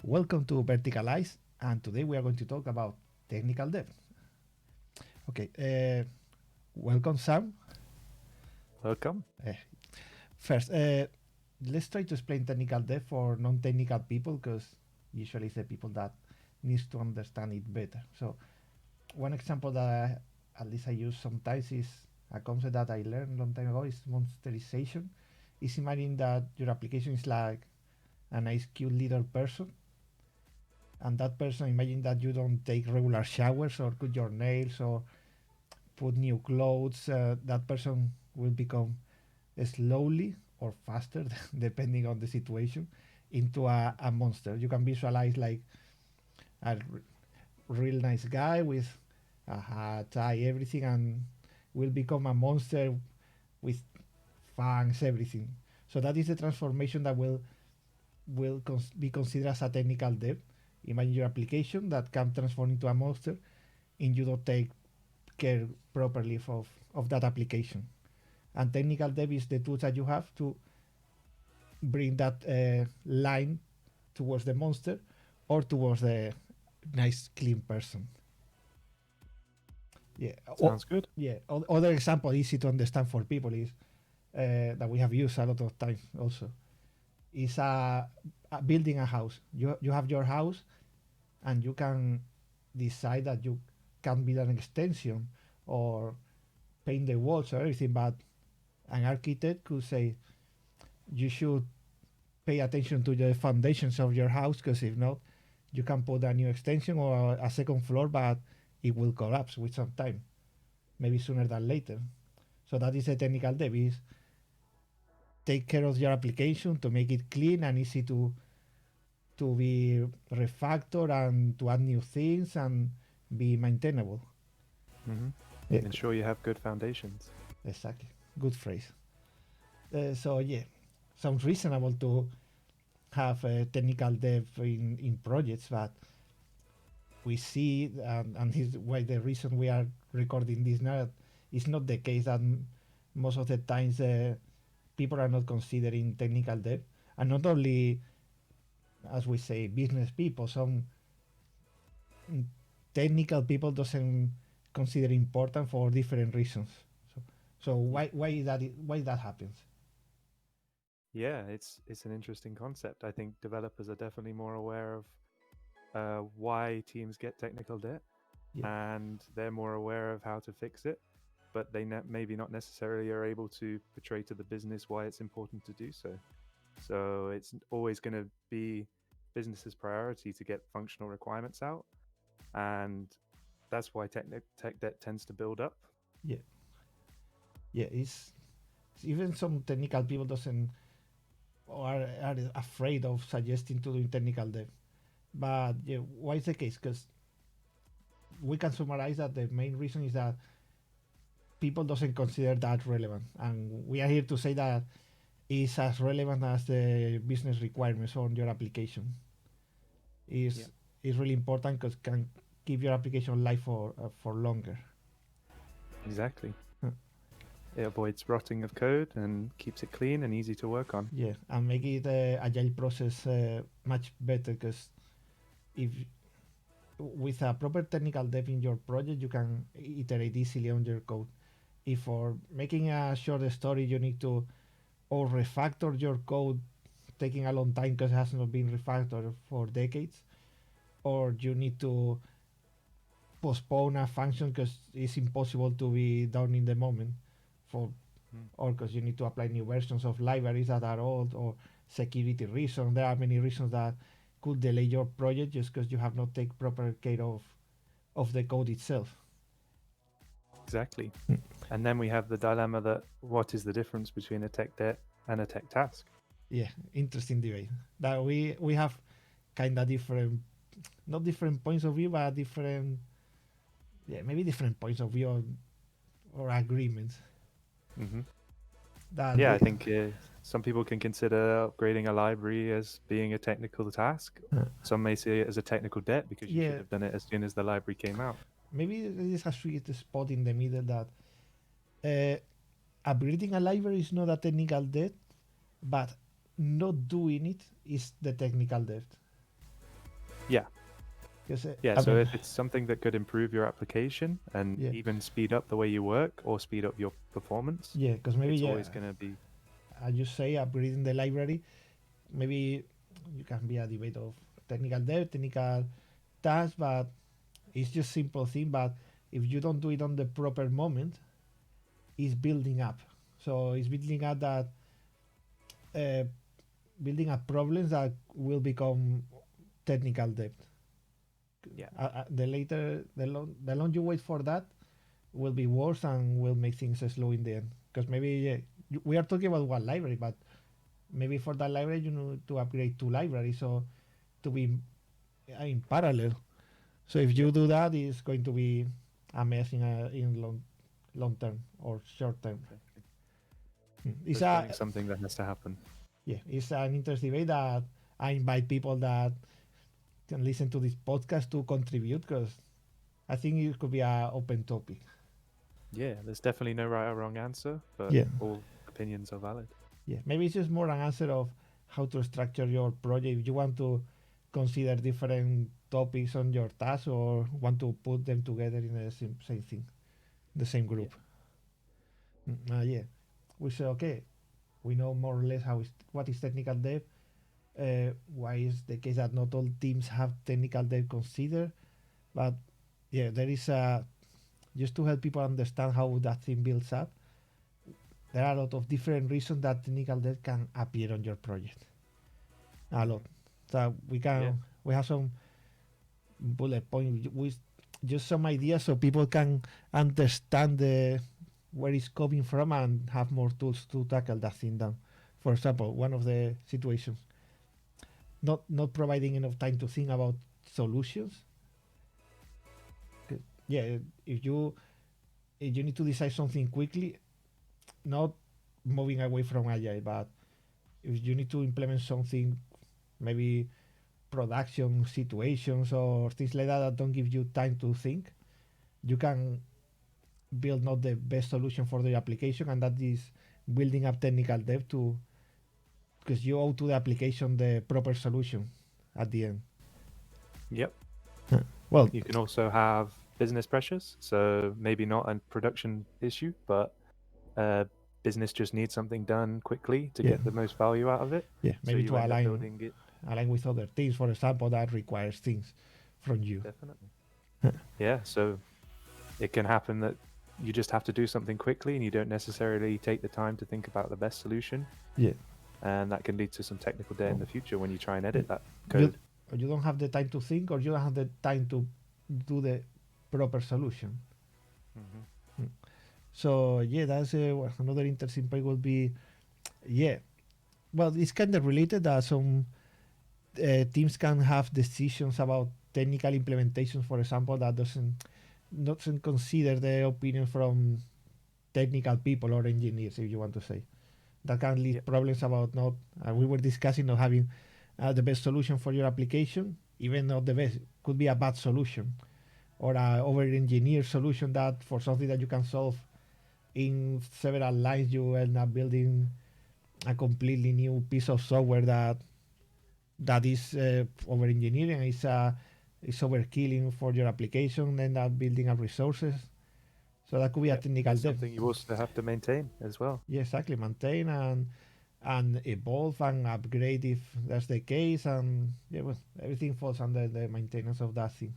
Welcome to Verticalize, and today we are going to talk about technical debt. Okay, welcome, Sam. Welcome. Uh, First, let's try to explain technical debt for non-technical people because usually it's the people that needs to understand it better. So, one example that at least I use sometimes is a concept that I learned a long time ago is monsterization. Is imagine that your application is like a nice, cute little person, and that person imagine that you don't take regular showers or cut your nails or put new clothes. That person will become slowly or faster depending on the situation into a monster. You can visualize like a real nice guy with a hat, tie, everything, and will become a monster with fangs, everything. So that is the transformation that will be considered as a technical debt. Imagine your application that can transform into a monster and you don't take care properly of that application. And technical debt is the tools that you have to bring that line towards the monster or towards the nice clean person. Yeah. Sounds good. Yeah. Other example easy to understand for people is that we have used a lot of times also is building a house. You have your house and you can decide that you can build an extension or paint the walls or everything, but an architect could say you should pay attention to the foundations of your house because if not, you can put a new extension or a second floor, but it will collapse with some time, maybe sooner than later. So that is a technical debt. Is take care of your application to make it clean and easy to be refactored and to add new things and be maintainable. hmm Yeah, Ensure you have good foundations. exactly. Good phrase. So yeah, sounds reasonable to have technical debt in projects, but we see, and this why the reason we are recording this now is not the case that most of the times people are not considering technical debt, and not only as we say business people, some mm, technical people doesn't consider important for different reasons. So, so Y- why that happens? Yeah, it's an interesting concept. I think developers are definitely more aware of why teams get technical debt, Yeah, and they're more aware of how to fix it. But they maybe not necessarily are able to portray to the business why it's important to do so. So it's always going to be business's priority to get functional requirements out, and that's why tech debt tends to build up. yeah, yeah. It's even some technical people doesn't or are afraid of suggesting to do technical debt. But yeah, why is the case? Because we can summarize that the main reason is that people doesn't consider that relevant, and we are here to say that it's as relevant as the business requirements on your application. Yeah, Is really important because can keep your application live for longer. exactly. Huh. It avoids rotting of code and keeps it clean and easy to work on. Yeah, and make it agile process much better because if with a proper technical depth in your project, you can iterate easily on your code. If for making a short story, you need to or refactor your code taking a long time because it has not been refactored for decades, or you need to postpone a function because it's impossible to be done in the moment, for Mm. or because you need to apply new versions of libraries that are old or security reasons. There are many reasons that could delay your project just because you have not taken proper care of the code itself. Exactly. And then we have the dilemma that what is the difference between a tech debt and a tech task? Yeah, interesting debate. That we have kind of different, not different points of view, but different, yeah, maybe different points of view or agreements. hmm That Yeah, I we, think some people can consider upgrading a library as being a technical task. Some may see it as a technical debt because you should yeah, have done it as soon as the library came out. maybe there is a sweet spot in the middle that upgrading a library is not a technical debt, but not doing it is the technical debt. Yeah. 'Cause, Yeah, I so mean, if it's something that could improve your application and yeah, even speed up the way you work or speed up your performance, yeah, because maybe it's yeah, always going to be. as you say, upgrading the library, maybe you can be a debate of technical debt, technical task, but it's just simple thing. But if you don't do it on the proper moment, it's building up. So it's building up that uh, building up problems that will become technical debt. Yeah. The later, the long you wait for that, will be worse and will make things slow in the end. Because maybe we are talking about one library, but maybe for that library you need to upgrade two libraries, so to be in parallel. So if you Yep. do that, it's going to be a mess in long term or short term. Exactly. It's It's definitely something that has to happen. yeah, it's an interesting debate that I invite people that can listen to this podcast to contribute because I think it could be an open topic. Yeah, there's definitely no right or wrong answer, but Yeah, all opinions are valid. yeah. Maybe it's just more an answer of how to structure your project. If you want to consider different topics on your task or want to put them together in the same thing, the same Yeah. group. Yeah, we say okay. We know more or less what is technical debt. Why is the case that not all teams have technical debt considered? But yeah, there is a just to help people understand how that thing builds up. There are a lot of different reasons that technical debt can appear on your project. A lot. So Yeah. we have some bullet points with just some ideas so people can understand where it's coming from and have more tools to tackle that thing down. For example, one of the situations, not providing enough time to think about solutions. Yeah, if you need to decide something quickly, not moving away from agile, but if you need to implement something, maybe production situations or things like that don't give you time to think, you can build not the best solution for the application, and that is building up technical debt to because you owe to the application the proper solution at the end. Yep. Well, You can also have business pressures, so maybe not a production issue, but business just needs something done quickly to yeah, get the most value out of it. yeah, So maybe you to end up building it. align with other things, for example, that requires things from you. Definitely. Yeah, so it can happen that you just have to do something quickly and you don't necessarily take the time to think about the best solution. Yeah. And that can lead to some technical debt in the future when you try and edit that You, code. you don't have the time to think, or you don't have the time to do the proper solution. Mm-hmm. So yeah, that's another interesting point. Would be yeah. Well, it's kind of related that some teams can have decisions about technical implementations, for example, that doesn't consider the opinion from technical people or engineers, if you want to say. That can lead Yep. problems about not. We were discussing not having the best solution for your application, even not the best, could be a bad solution or a over-engineered solution that for something that you can solve in several lines, you end up building a completely new piece of software that is over engineering, is overkilling for your application, end up building up resources. So that could be a technical That's debt. something you also have to maintain as well. Yeah, exactly. Maintain and evolve and upgrade if that's the case, and yeah, well, everything falls under the maintenance of that thing.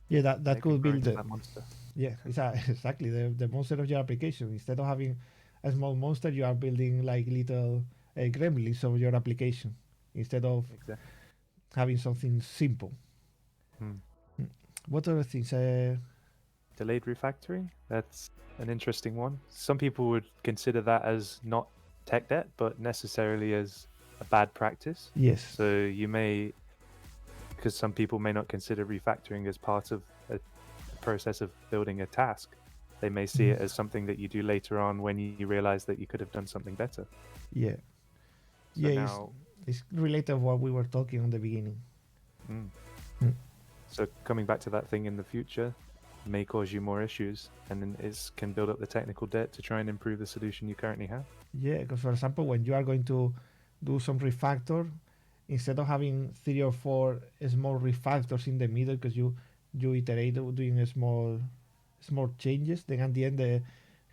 Yeah, that Make could it grow build into the that monster. yeah, it's exactly the monster of your application. Instead of having a small monster, you are building like little gremlins of your application instead of Exactly. having something simple. Hmm. What other things? Delayed refactoring. That's an interesting one. Some people would consider that as not tech debt, but necessarily as a bad practice. Yes. So you may, because some people may not consider refactoring as part of a process of building a task. They may see it as something that you do later on when you realize that you could have done something better. Yeah. So Yeah, now, it's related to what we were talking on the beginning. So coming back to that thing in the future may cause you more issues, and then it can build up the technical debt to try and improve the solution you currently have. Yeah, because for example, when you are going to do some refactor, instead of having 3 or 4 small refactors in the middle, because you iterate doing small changes, then at the end the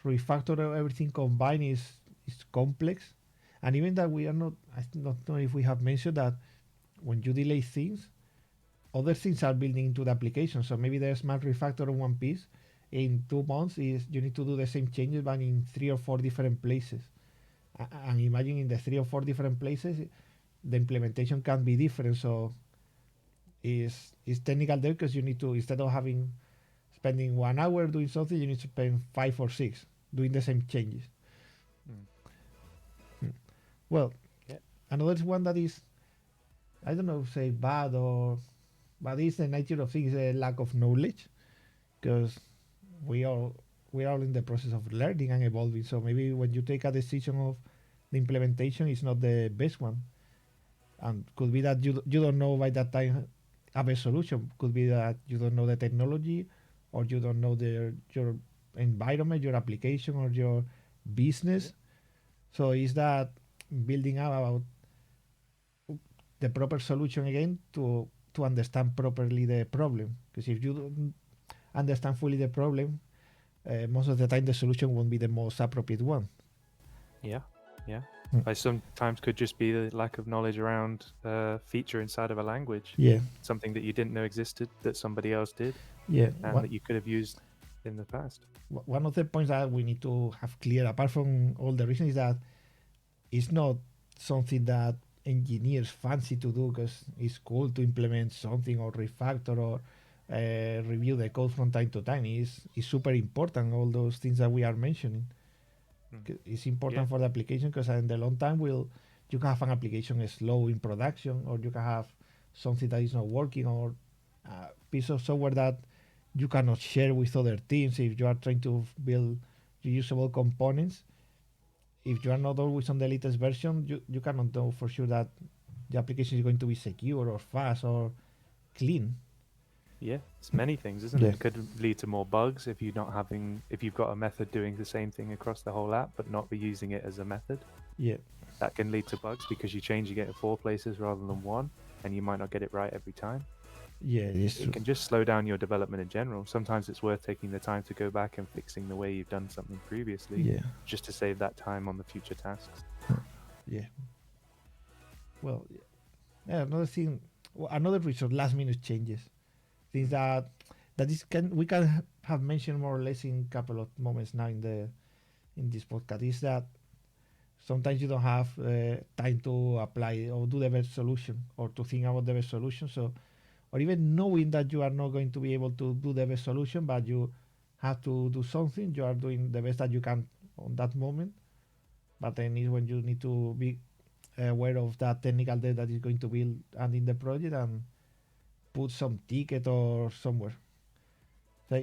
refactor of everything combined is complex. And even that we are not, I don't know if we have mentioned that when you delay things, other things are building into the application. So maybe there's smart refactor of one piece. In 2 months, is you need to do the same changes, but in 3 or 4 different places. And imagine in the 3 or 4 different places, the implementation can be different. So it's technical there, because you need to, instead of spending 1 hour doing something, you need to spend 5 or 6 doing the same changes. Well, Yeah. another one that is, I don't know, say bad but it's the nature of things, a lack of knowledge, because we are all in the process of learning and evolving. So maybe when you take a decision of the implementation, it's not the best one, and could be that you don't know by that time a best solution. Could be that you don't know the technology, or you don't know your environment, your application, or your business. So is that building up about the proper solution again to understand properly the problem? Because if you don't understand fully the problem, most of the time the solution won't be the most appropriate one. Yeah. Mm. I sometimes could just be the lack of knowledge around a feature inside of a language, Yeah, something that you didn't know existed that somebody else did, yeah. and that you could have used in the past. One of the points that we need to have clear, apart from all the reasons, is that it's not something that engineers fancy to do, because it's cool to implement something or refactor or review the code from time to time. It's super important, all those things that we are mentioning. It's important for the application, because in the long time you can have an application slow in production, or you can have something that is not working, or a piece of software that you cannot share with other teams if you are trying to build reusable components. If you are not always on the latest version, you cannot know for sure that the application is going to be secure or fast or clean. Yeah, it's many things, isn't Yeah. it? It could lead to more bugs if you've got a method doing the same thing across the whole app, but not be using it as a method. Yeah. That can lead to bugs because you're changing it in 4 places rather than 1, and you might not get it right every time. Yeah, it's true. It can just slow down your development in general. Sometimes it's worth taking the time to go back and fixing the way you've done something previously, Yeah. just to save that time on the future tasks. Yeah. Well, yeah, another thing, another reason, last minute changes, things that we can have mentioned more or less in a couple of moments now in this podcast, is that sometimes you don't have time to apply or do the best solution, or to think about the best solution. So, or even knowing that you are not going to be able to do the best solution, but you have to do something, you are doing the best that you can on that moment. But then is when you need to be aware of that technical debt that is going to build and in the project, and put some ticket or somewhere. So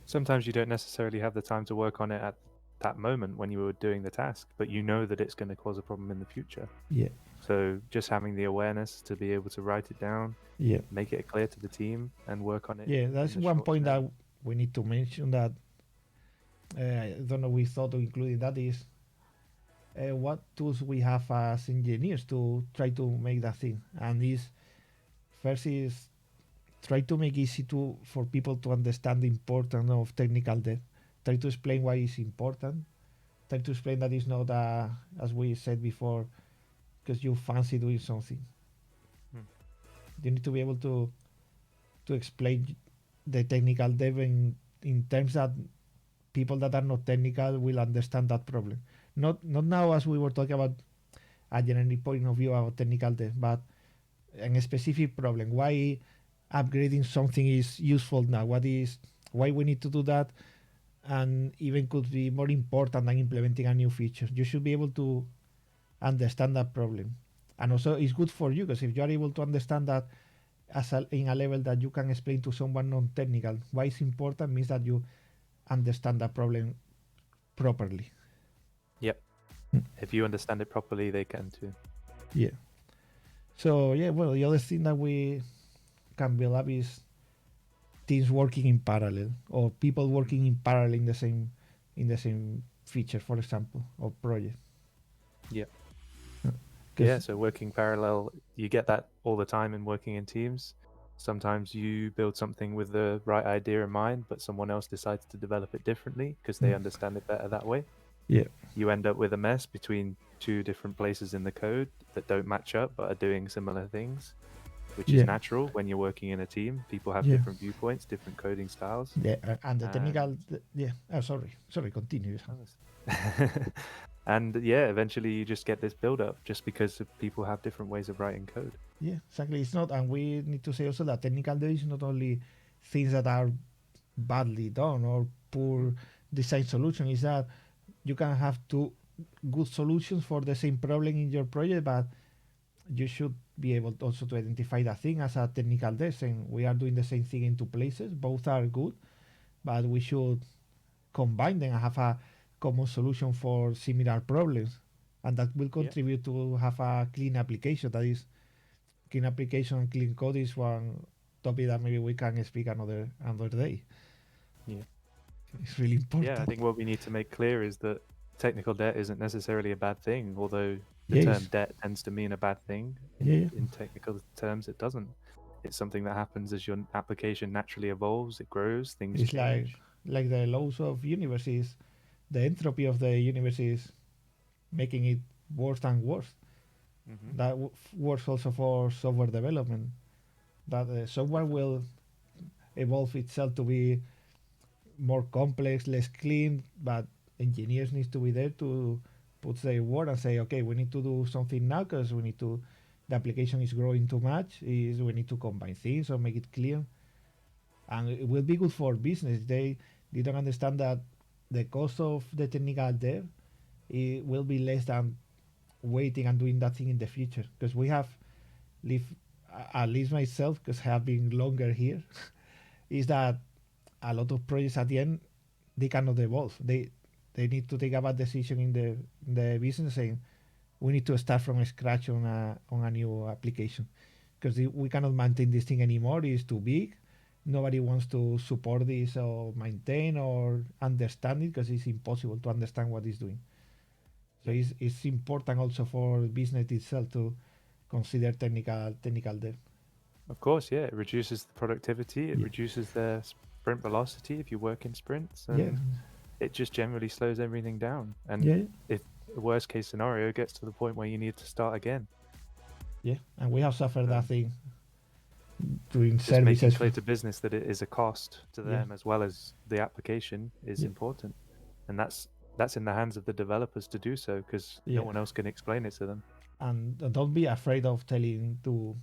Sometimes you don't necessarily have the time to work on it at that moment when you were doing the task, but you know that it's going to cause a problem in the future. Yeah. So just having the awareness to be able to write it down, Yeah. make it clear to the team, and work on it. Yeah, that's in the one short point term. that we need to mention, that I don't know, we thought of including that, is what tools we have as engineers to try to make that thing. And this first is try to make easy for people to understand the importance of technical debt. Try to explain why it's important. Try to explain that it's not, as we said before, because you fancy doing something. You need to be able to explain the technical debt in terms that people that are not technical will understand that problem. Not now, as we were talking about a generic point of view about technical debt, but a specific problem. Why upgrading something is useful now? Why we need to do that? And even could be more important than implementing a new feature. You should be able to understand that problem. And also it's good for you, because if you are able to understand that in a level that you can explain to someone non-technical why it's important, means that you understand that problem properly. Yep. If you understand it properly, they can too. Yeah. So yeah, well, the other thing that we can build up is teams working in parallel, or people working in parallel in the same feature, for example, or project. Yeah. Yeah, so working parallel, you get that all the time in working in teams. Sometimes you build something with the right idea in mind, but someone else decides to develop it differently because they understand it better that way. Yeah. You end up with a mess between two different places in the code that don't match up but are doing similar things, which is Yeah. natural when you're working in a team. People have Yeah. different viewpoints, different coding styles. Yeah. And the technical. And Yeah. Oh, sorry. Continue. and yeah, eventually you just get this build up just because people have different ways of writing code. Yeah, exactly. It's not, and we need to say also that technical debt is not only things that are badly done or poor design solution. Is that you can have two good solutions for the same problem in your project, but you should be able also to identify that thing as a technical debt. And we are doing the same thing in two places. Both are good, but we should combine them and have a common solution for similar problems, and that will contribute to have a clean application. That is, clean application and clean code is one topic that maybe we can speak another day. Yeah. It's really important. Yeah, I think what we need to make clear is that technical debt isn't necessarily a bad thing, although the Yes. term debt tends to mean a bad thing. Yeah. In technical terms, it doesn't. It's something that happens as your application naturally evolves, it grows, things It's change. like the laws of universe is the entropy of the universe is making it worse and worse. That works also for software development. That the software will evolve itself to be more complex, less clean, but engineers need to be there to put their word and say, okay, we need to do something now because we need to. The application is growing too much. Is we need to combine things or make it clear, and it will be good for business. They don't understand that the cost of the technical debt it will be less than waiting and doing that thing in the future because we have lived, at least myself, because I have been longer here, is that a lot of projects at the end they cannot evolve. They need to take a bad decision in the business saying we need to start from scratch on a new application because we cannot maintain this thing anymore. It's too big. Nobody wants to support this or maintain or understand it because it's impossible to understand what it's doing. So it's important also for business itself to consider technical debt. Of course, yeah, it reduces the productivity, it reduces the sprint velocity if you work in sprints, and it just generally slows everything down. And if the worst case scenario gets to the point where you need to start again. Yeah, and we have suffered that thing doing just services. Making clear to business that it is a cost to them as well as the application is important, and that's in the hands of the developers to do so because no one else can explain it to them. And don't be afraid of telling to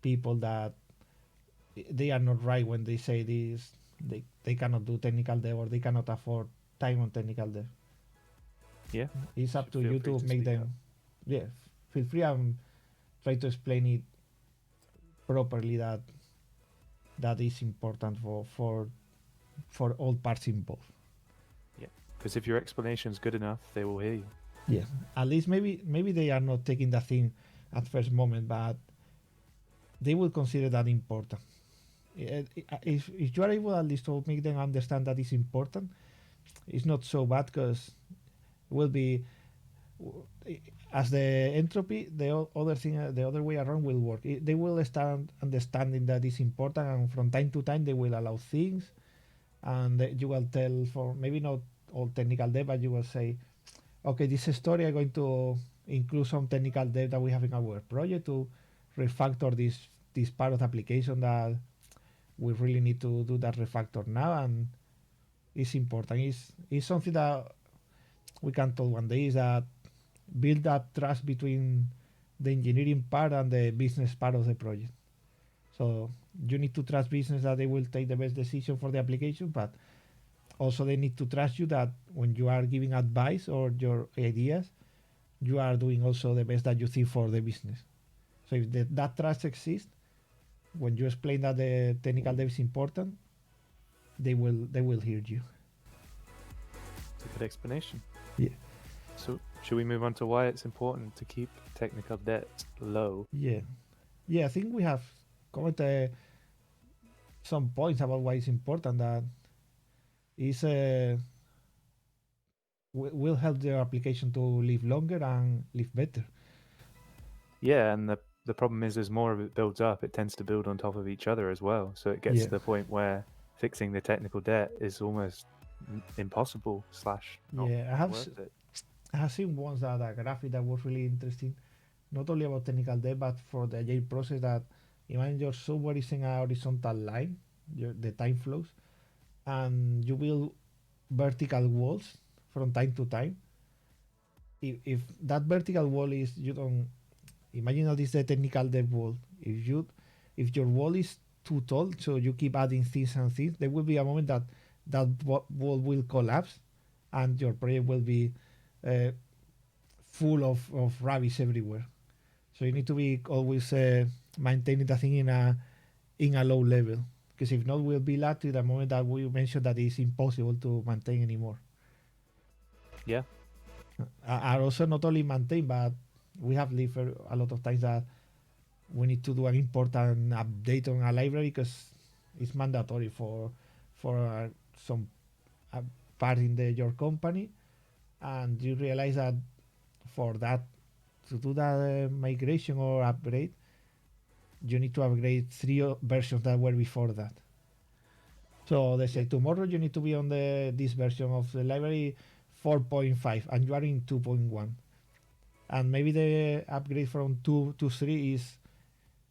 people that they are not right when they say this. They cannot do technical dev or they cannot afford time on technical dev. Yeah, it's up to you to make them. Yeah, feel free and try to explain it properly that is important for all parts involved. Yeah, because if your explanation is good enough, they will hear you. Yeah, at least maybe they are not taking that thing at first moment, but they will consider that important. If you are able at least to make them understand that it's important, it's not so bad because it will be as the entropy, the other thing, the other way around will work. They will start understanding that it's important, and from time to time they will allow things, and you will tell for maybe not all technical debt, but you will say, okay, this story I'm going to include some technical debt that we have in our project to refactor this part of the application that we really need to do that refactor now, and it's important. It's something that we can tell one day is that build that trust between the engineering part and the business part of the project. So you need to trust business that they will take the best decision for the application, but also they need to trust you that when you are giving advice or your ideas, you are doing also the best that you think for the business. So if that trust exists, when you explain that the technical dev is important, they will hear you. It's a good explanation. Yeah. So should we move on to why it's important to keep technical debt low? Yeah. I think we have commented some points about why it's important. That is will help the application to live longer and live better. Yeah, and the problem is as more of it builds up, it tends to build on top of each other as well. So it gets Yeah, to the point where fixing the technical debt is almost impossible slash not yeah. worth it. I have seen once that a graphic that was really interesting, not only about technical debt, but for the agile process. That imagine your software is in a horizontal line, the time flows, and you build vertical walls from time to time. If that vertical wall is, you don't imagine that is the technical debt wall. If your wall is too tall, so you keep adding things and things, there will be a moment that wall will collapse, and your project will be uh, full of rubbish everywhere. So you need to be always maintaining the thing in a low level, because if not, we'll be led to the moment that we mentioned that it's impossible to maintain anymore. Yeah. And also not only maintain, but we have lived a lot of times that we need to do an important update on a library because it's mandatory for some uh, part in your company, and you realize that for that to do that migration or upgrade, you need to upgrade three versions that were before that. So they say tomorrow you need to be on this version of the library 4.5 and you are in 2.1, and maybe the upgrade from 2 to 3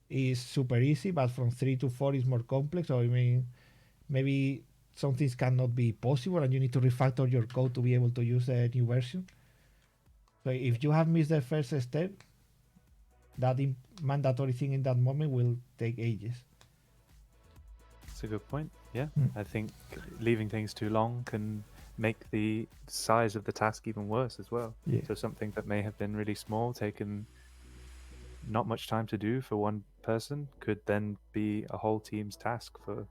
is super easy, but from 3 to 4 is more complex. Or I mean, maybe some things cannot be possible and you need to refactor your code to be able to use the new version. So if you have missed the first step, that mandatory thing in that moment will take ages. That's a good point. Yeah. Mm. I think leaving things too long can make the size of the task even worse as well. Yeah. So something that may have been really small, taken not much time to do for one person, could then be a whole team's task for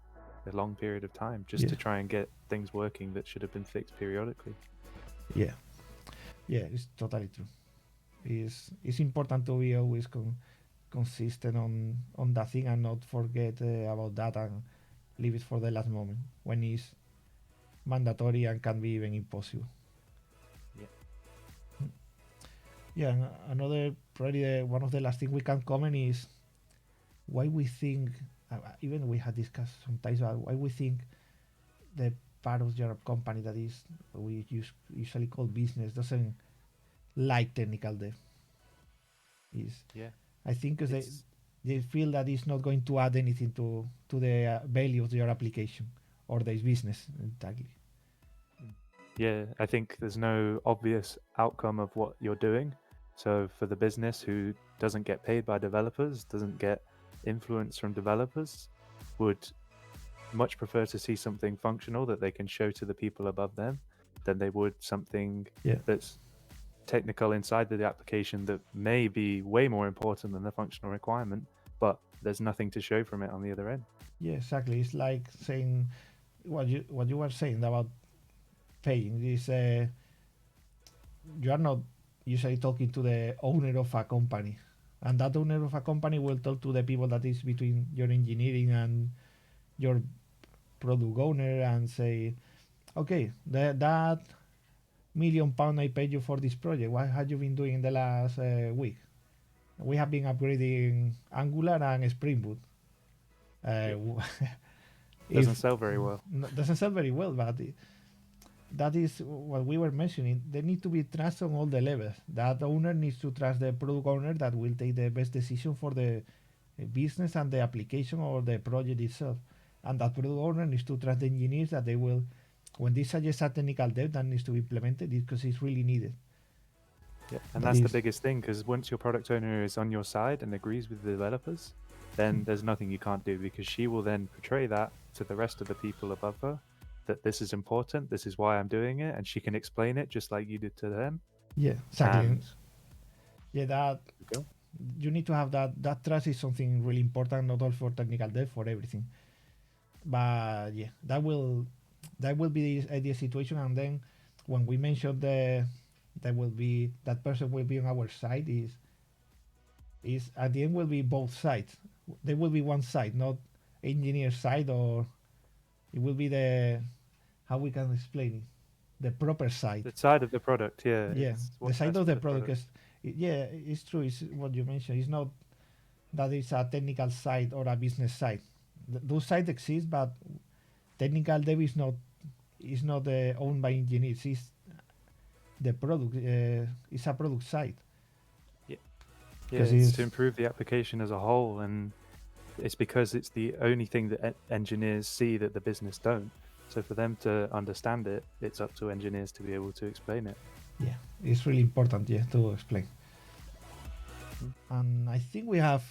a long period of time just Yeah. to try and get things working that should have been fixed periodically. Yeah. Yeah, it's totally true. It's important to be always consistent on that thing and not forget about that and leave it for the last moment when it's mandatory and can be even impossible. Yeah. Yeah, and another probably one of the last thing we can comment is why we think, even we had discussed sometimes about why we think the part of your company that is we usually call business doesn't like technical debt. Is Yeah. I think because they feel that it's not going to add anything to the value of your application or the business entirely. Yeah, I think there's no obvious outcome of what you're doing. So for the business who doesn't get paid by developers, doesn't get influence from developers, would much prefer to see something functional that they can show to the people above them than they would something that's technical inside of the application that may be way more important than the functional requirement, but there's nothing to show from it on the other end. Yeah, exactly. It's like saying what you were saying about paying. Is you are not usually talking to the owner of a company, and that owner of a company will talk to the people that is between your engineering and your product owner and say, okay, that £1,000,000 I paid you for this project, what have you been doing in the last week? We have been upgrading Angular and Spring Boot. Doesn't sell very well. Doesn't sell very well, but that is what we were mentioning. There need to be trust on all the levels. That owner needs to trust the product owner that will take the best decision for the business and the application or the project itself. And that product owner needs to trust the engineers that they will, when they suggest a technical debt that needs to be implemented, because it's really needed. Yeah, and that's the biggest thing, because once your product owner is on your side and agrees with the developers, then there's nothing you can't do, because she will then portray that to the rest of the people above her, that this is important, this is why I'm doing it, and she can explain it just like you did to them. Yeah, exactly. And yeah, that you need to have that trust is something really important, not all for technical debt, for everything. But yeah, that will be the ideal situation. And then when we mention that person will be on our side, is at the end will be both sides. There will be one side, not engineer side, or it will be the, how we can explain it, the proper side. The side of the product, yeah. Yeah, the side of the product Yeah, it's true. It's what you mentioned. It's not that it's a technical side or a business side. Those sides exist, but technical dev is not owned by engineers. It's the product. It's a product side. Yeah, Because it's to it's improve the application as a whole, and it's because it's the only thing that engineers see that the business don't. So for them to understand it, it's up to engineers to be able to explain it. yeah, it's really important. Yeah, to explain. Mm. And I think we have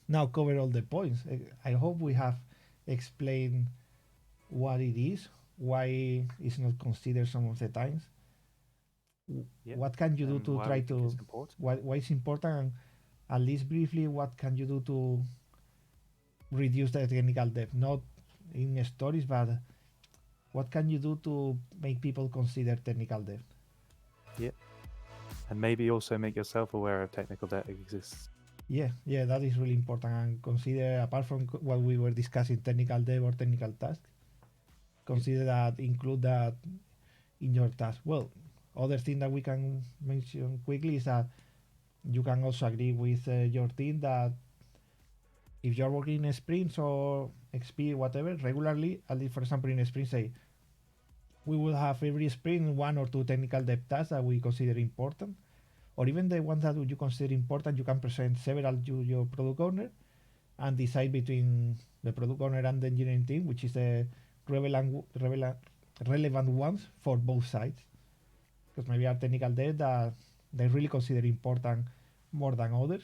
now covered all the points. I hope we have explained what it is, why it's not considered some of the times. Yeah. What can you do And to why try we think to it's important. why it's important, and at least briefly, what can you do to reduce the technical debt? Not in stories, but what can you do to make people consider technical debt? Yeah. And maybe also make yourself aware of technical debt exists. Yeah, that is really important. And consider, apart from what we were discussing, technical debt or technical task, consider that, include that in your task. Well, other thing that we can mention quickly is that you can also agree with your team that if you're working in sprints or XP, whatever, regularly, at least for example in a sprint, say, we will have every sprint one or two technical debt tasks that we consider important, or even the ones that you consider important, you can present several to your product owner and decide between the product owner and the engineering team, which is the relevant ones for both sides. Because maybe are technical debt that they really consider important more than others.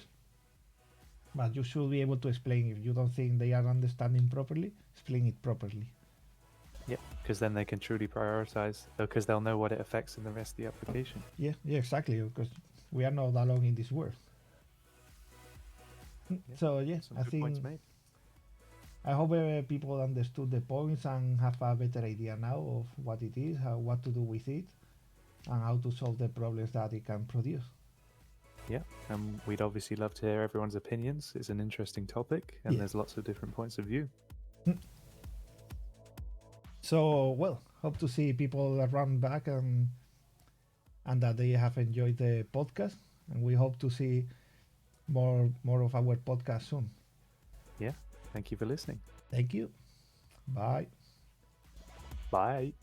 But you should be able to explain if you don't think they are understanding properly, explain it properly. Yeah, because then they can truly prioritize, because they'll know what it affects in the rest of the application. Yeah, exactly. Because we are not alone in this world. Yeah, So yeah, some I good points think made. I hope people understood the points and have a better idea now of what it is, what to do with it, and how to solve the problems that it can produce. Yeah, and we'd obviously love to hear everyone's opinions. It's an interesting topic, and Yeah. there's lots of different points of view. So well, hope to see people around back and that they have enjoyed the podcast, and we hope to see more of our podcast soon. Yeah, thank you for listening. Thank you. Bye. Bye.